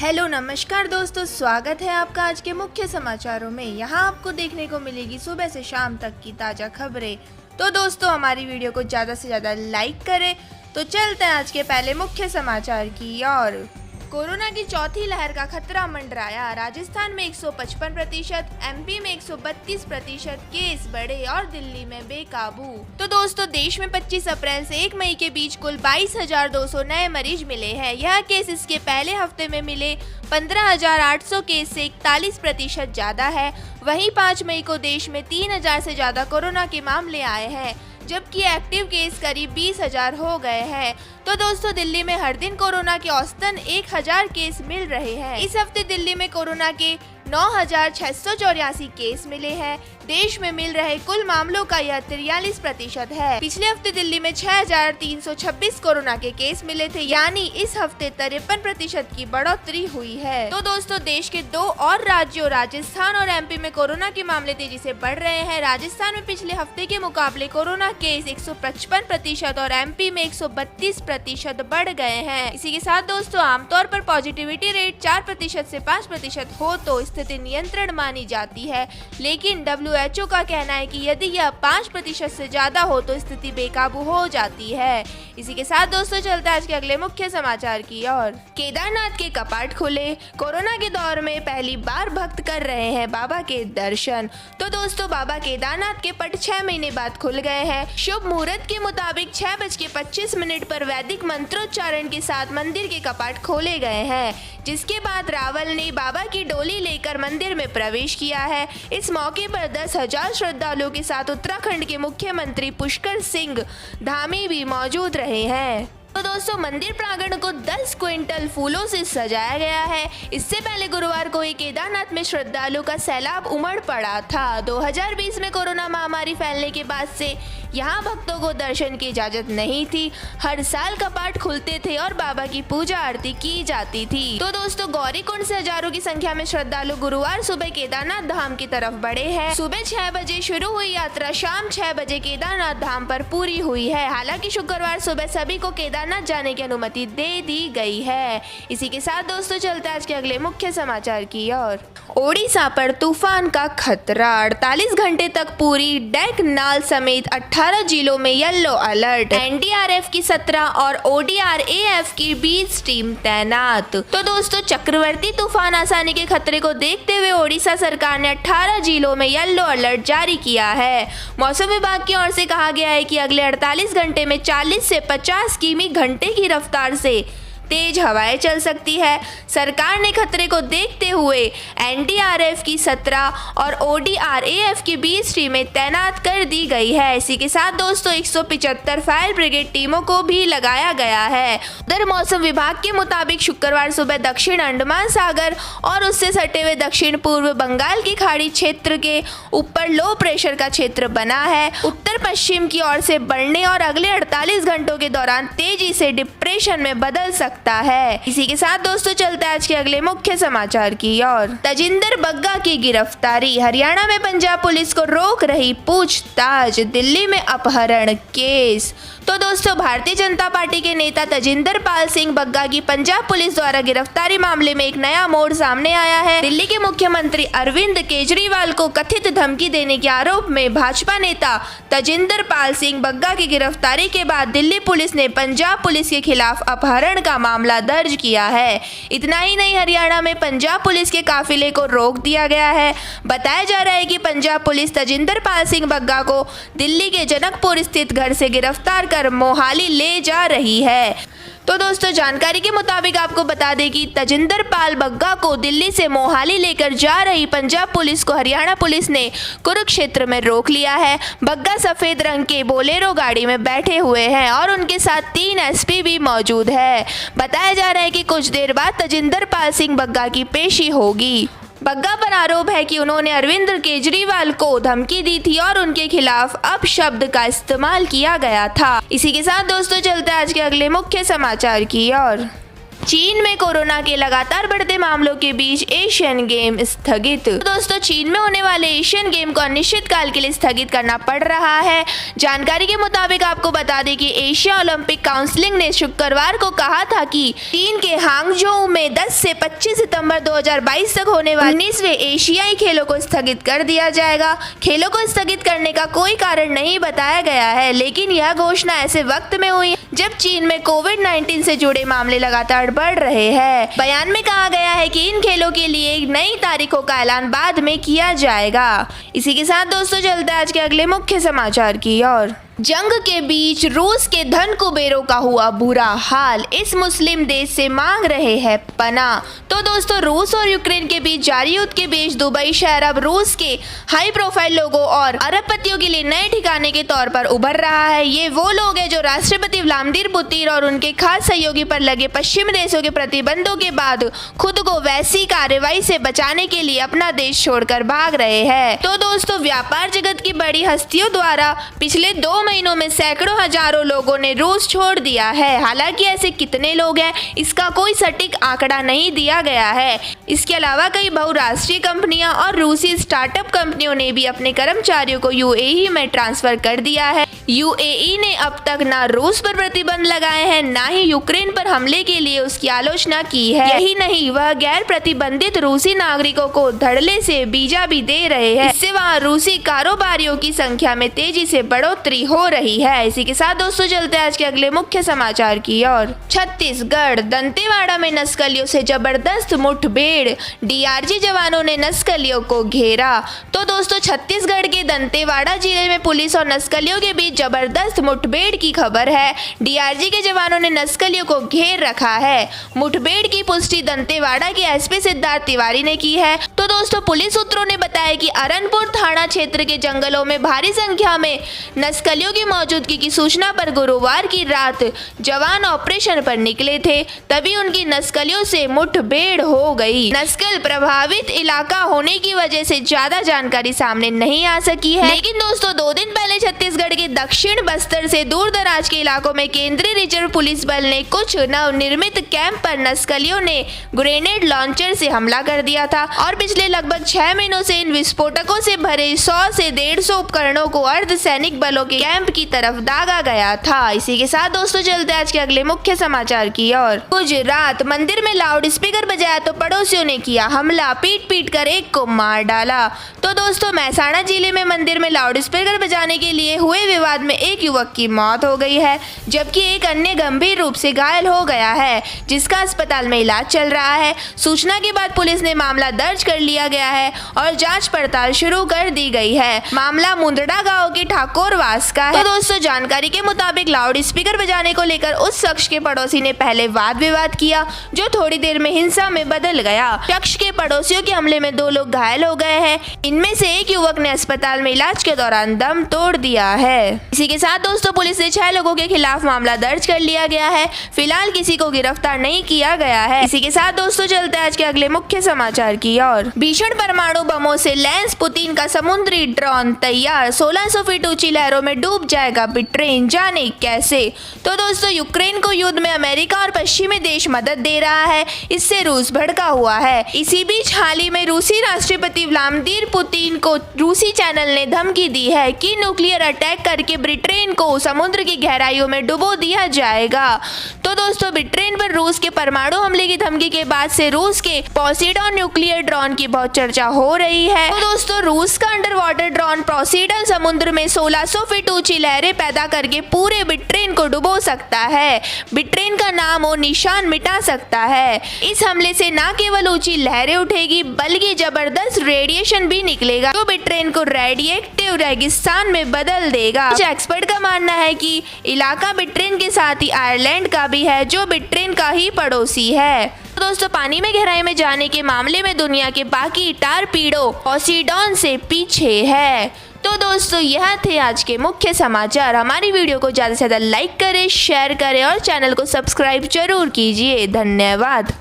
Hello नमस्कार दोस्तों, स्वागत है आपका आज के मुख्य समाचारों में। यहाँ आपको देखने को मिलेगी सुबह से शाम तक की ताज़ा खबरें। तो दोस्तों हमारी वीडियो को ज़्यादा से ज़्यादा लाइक करें। तो चलते हैं आज के पहले मुख्य समाचार की ओर। कोरोना की चौथी लहर का खतरा मंडराया। राजस्थान में 155%, एमपी में 132% केस बढ़े और दिल्ली में बेकाबू। तो दोस्तों देश में 25 अप्रैल से 1 मई के बीच कुल 22,200 नए मरीज मिले हैं। यह केस इसके पहले हफ्ते में मिले 15,800 केस से 41% ज्यादा है। वहीं 5 मई को देश में 3,000 से ज्यादा कोरोना के मामले आए हैं, जबकि एक्टिव केस करीब 20,000 हो गए हैं। तो दोस्तों दिल्ली में हर दिन कोरोना के औसतन 1,000 केस मिल रहे हैं। इस हफ्ते दिल्ली में कोरोना के 9,684 केस मिले हैं। देश में मिल रहे कुल मामलों का यह 43% है। पिछले हफ्ते दिल्ली में 6,326 कोरोना के केस मिले थे, यानी इस हफ्ते 53% की बढ़ोतरी हुई है। तो दोस्तों देश के 2 और राज्यों राजस्थान और एमपी में कोरोना के मामले तेजी से बढ़ रहे हैं। राजस्थान में पिछले हफ्ते के मुकाबले कोरोना केस 155% और एमपी में 132% बढ़ गए हैं। इसी के साथ दोस्तों आमतौर पर पॉजिटिविटी रेट 4% से 5% हो तो स्थिति नियंत्रण मानी जाती है, लेकिन WHO का कहना है कि यदि यह 5% से ज्यादा हो तो स्थिति बेकाबू हो जाती है। इसी के साथ दोस्तों चलते हैं आज के अगले मुख्य समाचार की ओर। केदारनाथ के कपाट खुले। कोरोना के दौर में पहली बार भक्त कर रहे हैं बाबा के दर्शन। तो दोस्तों बाबा केदारनाथ के पट 6 महीने बाद खुल गए हैं। शुभ मुहूर्त के मुताबिक 6:25 पर वैदिक मंत्रोच्चारण के साथ मंदिर के कपाट खोले गए हैं, जिसके बाद रावल ने बाबा की डोली लेकर मंदिर में प्रवेश किया है। इस मौके पर 10,000 श्रद्धालुओं के साथ उत्तराखंड के मुख्यमंत्री पुष्कर सिंह धामी भी मौजूद रहे हैं। तो दोस्तों मंदिर प्रांगण को 10 क्विंटल फूलों से सजाया गया है। इससे पहले गुरुवार को ही केदारनाथ में श्रद्धालुओं का सैलाब उमड़ पड़ा था। 2020 में कोरोना महामारी फैलने के बाद से यहाँ भक्तों को दर्शन की इजाजत नहीं थी। हर साल कपाट खुलते थे और बाबा की पूजा आरती की जाती थी। तो दोस्तों गौरीकुंड से हजारों की संख्या में श्रद्धालु गुरुवार सुबह केदारनाथ धाम की तरफ बढ़े हैं। सुबह 6 बजे शुरू हुई यात्रा शाम 6 बजे केदारनाथ धाम पर पूरी हुई है। हालांकि शुक्रवार सुबह सभी को केदारनाथ जाने की अनुमति दे दी गई है। इसी के साथ दोस्तों चलते आज के अगले मुख्य समाचार की ओर। ओडिशा पर तूफान का खतरा। 48 घंटे तक पूरी ढेंकनाल समेत 18 जिलों में येलो अलर्ट। NDRF की 17 और ODRAF की 20 टीम तैनात। तो दोस्तों चक्रवाती तूफान आसानी के खतरे को देखते हुए ओडिशा सरकार ने 18 जिलों में येलो अलर्ट जारी किया है। मौसम विभाग की ओर से कहा गया है कि अगले 48 घंटे में 40 से 50 किमी घंटे की रफ्तार से तेज हवाएं चल सकती है। सरकार ने खतरे को देखते हुए NDRF की 17 और ODRAF की 20 टीमें तैनात कर दी गई है। इसी के साथ दोस्तों 175 फायर ब्रिगेड टीमों को भी लगाया गया है। उधर मौसम विभाग के मुताबिक शुक्रवार सुबह दक्षिण अंडमान सागर और उससे सटे हुए दक्षिण पूर्व बंगाल की खाड़ी क्षेत्र के ऊपर लो प्रेशर का क्षेत्र बना है। उत्तर पश्चिम की ओर से बढ़ने और अगले 48 घंटों के दौरान तेजी से डिप्रेशन में बदल सकता है। इसी के साथ दोस्तों चलते आज के अगले मुख्य समाचार की ओर। तजिंदर बग्गा की गिरफ्तारी। हरियाणा में पंजाब पुलिस को रोक रही पूछताछ। दिल्ली में अपहरण केस। तो दोस्तों भारतीय जनता पार्टी के नेता तजिंदर पाल सिंह बग्गा की पंजाब पुलिस द्वारा गिरफ्तारी मामले में एक नया मोड़ सामने आया है। दिल्ली के मुख्यमंत्री अरविंद केजरीवाल को कथित धमकी देने के आरोप में भाजपा नेता तजिंदर पाल सिंह बग्गा की गिरफ्तारी के बाद दिल्ली पुलिस ने पंजाब पुलिस के खिलाफ अपहरण का मामला दर्ज किया है। इतना ही नहीं, हरियाणा में पंजाब पुलिस के काफिले को रोक दिया गया है। बताया जा रहा है कि पंजाब पुलिस तजिंदर पाल सिंह बग्गा को दिल्ली के जनकपुर स्थित घर से गिरफ्तार कर मोहाली ले जा रही है। तो दोस्तों जानकारी के मुताबिक आपको बता दें कि तजिंदर पाल बग्गा को दिल्ली से मोहाली लेकर जा रही पंजाब पुलिस को हरियाणा पुलिस ने कुरुक्षेत्र में रोक लिया है। बग्गा सफेद रंग के बोलेरो गाड़ी में बैठे हुए हैं और उनके साथ 3 SP भी मौजूद है। बताया जा रहा है कि कुछ देर बाद तजिंदर पाल सिंह बग्गा की पेशी होगी। बग्गा पर आरोप है कि उन्होंने अरविंद केजरीवाल को धमकी दी थी और उनके खिलाफ अपशब्द का इस्तेमाल किया गया था। इसी के साथ दोस्तों चलते हैं आज के अगले मुख्य समाचार की ओर। चीन में कोरोना के लगातार बढ़ते मामलों के बीच एशियन गेम स्थगित। तो दोस्तों, चीन में होने वाले एशियन गेम को अनिश्चितकाल के लिए स्थगित करना पड़ रहा है। जानकारी के मुताबिक आपको बता दें कि एशिया ओलंपिक काउंसिल ने शुक्रवार को कहा था कि चीन के हांगझोउ में 10 से 25 सितंबर 2022 तक होने वाले 19वें एशियाई खेलों को स्थगित कर दिया जाएगा। खेलों को स्थगित करने का कोई कारण नहीं बताया गया है, लेकिन यह घोषणा ऐसे वक्त में हुई जब चीन में कोविड-19 से जुड़े मामले लगातार बढ़ रहे हैं। बयान में कहा गया है कि इन खेलों के लिए नई तारीखों का ऐलान बाद में किया जाएगा। इसी के साथ दोस्तों, चलते हैं आज के अगले मुख्य समाचार की ओर। जंग के बीच रूस के धन कुबेरों का हुआ बुरा हाल, इस मुस्लिम देश से मांग रहे हैं पनाह। तो दोस्तों, रूस और यूक्रेन के बीच जारी युद्ध के बीच दुबई शहर अब रूस के हाई प्रोफाइल लोगों और अरबपतियों के लिए नए ठिकाने के तौर पर उभर रहा है। ये वो लोग हैं जो राष्ट्रपति व्लादिमीर पुतिन और उनके खास सहयोगी पर लगे पश्चिमी देशों के प्रतिबंधों के बाद खुद को वैसी कार्रवाई से बचाने के लिए अपना देश छोड़कर भाग रहे हैं। तो दोस्तों, व्यापार जगत की बड़ी हस्तियों द्वारा पिछले 2 महीनों में सैकड़ों हजारों लोगों ने रूस छोड़ दिया है। हालांकि ऐसे कितने लोग हैं, इसका कोई सटीक आंकड़ा नहीं दिया गया है। इसके अलावा कई बहुराष्ट्रीय कंपनियां और रूसी स्टार्टअप कंपनियों ने भी अपने कर्मचारियों को यूएई में ट्रांसफर कर दिया है। यूएई ने अब तक ना रूस पर प्रतिबंध लगाए हैं, ना ही यूक्रेन पर हमले के लिए उसकी आलोचना की है। यही नहीं, वह गैर प्रतिबंधित रूसी नागरिकों को धड़ल्ले से वीजा भी दे रहे हैं। इससे वहाँ रूसी कारोबारियों की संख्या में तेजी से बढ़ोतरी हो रही है। इसी के साथ दोस्तों, चलते हैं आज के अगले मुख्य समाचार की ओर। छत्तीसगढ़ दंतेवाड़ा में नक्सलियों से जबरदस्त मुठभेड़, डीआरजी जवानों ने नक्सलियों को घेरा। तो दोस्तों, छत्तीसगढ़ के दंतेवाड़ा जिले में पुलिस और नक्सलियों के बीच जबरदस्त मुठभेड़ की खबर है। डीआरजी के जवानों ने नक्सलियों को घेर रखा है। मुठभेड़ की पुष्टि दंतेवाड़ा के एसपी सिद्धार्थ तिवारी ने की है। तो दोस्तों, पुलिस सूत्रों ने बताया कि अरनपुर थाना क्षेत्र के जंगलों में भारी संख्या में नक्सलियों की मौजूदगी की सूचना पर गुरुवार की रात जवान ऑपरेशन पर निकले थे, तभी उनकी नक्सलियों से मुठभेड़ हो गई। नक्सल प्रभावित इलाका होने की वजह से ज्यादा जानकारी सामने नहीं आ सकी है, लेकिन दोस्तों 2 दिन पहले छत्तीसगढ़ के दक्षिण बस्तर से दूर दराज के इलाकों में केंद्रीय रिजर्व पुलिस बल ने कुछ नवनिर्मित कैंप पर नक्सलियों ने ग्रेनेड लॉन्चर से हमला कर दिया था और पिछले लगभग 6 महीनों से इन विस्फोटकों से भरे 100 से 150 उपकरणों को अर्धसैनिक बलों के कैंप की तरफ दागा गया था। इसी के साथ दोस्तों, चलते आज के अगले मुख्य समाचार की ओर। गुजरात मंदिर में लाउड स्पीकर बजाया तो पड़ोसियों ने किया हमला, पीट पीट कर एक को मार डाला। तो दोस्तों, महसाणा जिले में मंदिर में लाउड स्पीकर बजाने के लिए हुए विवाद में एक युवक की मौत हो गई है, जबकि एक अन्य गंभीर रूप से घायल हो गया है, जिसका अस्पताल में इलाज चल रहा है। सूचना के बाद पुलिस ने मामला दर्ज कर लिया गया है और जांच पड़ताल शुरू कर दी गई है। मामला मुंदड़ा गांव के ठाकुरवास का है। तो दोस्तों, जानकारी के मुताबिक लाउड स्पीकर बजाने को लेकर उस शख्स के पड़ोसी ने पहले वाद विवाद किया, जो थोड़ी देर में हिंसा में बदल गया। शख्स के पड़ोसियों के हमले में 2 लोग घायल हो गए हैं। इनमें से एक युवक ने अस्पताल में इलाज के दौरान दम तोड़ दिया है। इसी के साथ दोस्तों, पुलिस ने 6 लोगों के खिलाफ मामला दर्ज कर लिया गया है। फिलहाल किसी को गिरफ्तार नहीं किया गया है। इसी के साथ दोस्तों, चलते हैं आज के अगले मुख्य समाचार की ओर। भीषण परमाणु बमों से लैंस पुतिन का समुद्री ड्रोन तैयार, 1600 फीट ऊंची लहरों में डूब जाएगा बिट्रेन, जाने कैसे। तो दोस्तों, यूक्रेन को युद्ध में अमेरिका और पश्चिमी देश मदद दे रहा है, इससे रूस भड़का हुआ है। इसी बीच हाल ही में रूसी राष्ट्रपति व्लादिमीर पुतिन को रूसी चैनल ने धमकी दी है कि न्यूक्लियर अटैक करके ब्रिटेन को समुद्र की गहराइयों में डुबो दिया जाएगा। तो दोस्तों, ब्रिटेन पर रूस के परमाणु हमले की धमकी के बाद से रूस के पोसेडॉन न्यूक्लियर ड्रोन की बहुत चर्चा हो रही है। तो दोस्तों, रूस का अंडर वाटर ड्रोन पोसेडॉन समुद्र में 1600 फीट ऊंची लहरें पैदा करके पूरे ब्रिटेन को डुबो सकता है, ब्रिटेन का नाम और निशान मिटा सकता है। इस हमले से न केवल ऊंची लहरें उठेगी, बल्कि जबरदस्त रेडिएशन भी निकलेगा, जो ब्रिटेन को रेडिएटिव रेगिस्तान में बदल देगा। कुछ एक्सपर्ट का मानना है कि इलाका ब्रिटेन के साथ ही आयरलैंड का भी है, जो ब्रिटेन का ही पड़ोसी है। तो दोस्तों, पानी में गहराई में जाने के मामले में दुनिया के बाकी टारपीडो पोसेडॉन से पीछे है। तो दोस्तों, यह थे आज के मुख्य समाचार। हमारी वीडियो को ज़्यादा से ज़्यादा लाइक करें, शेयर करें और चैनल को सब्सक्राइब जरूर कीजिए। धन्यवाद।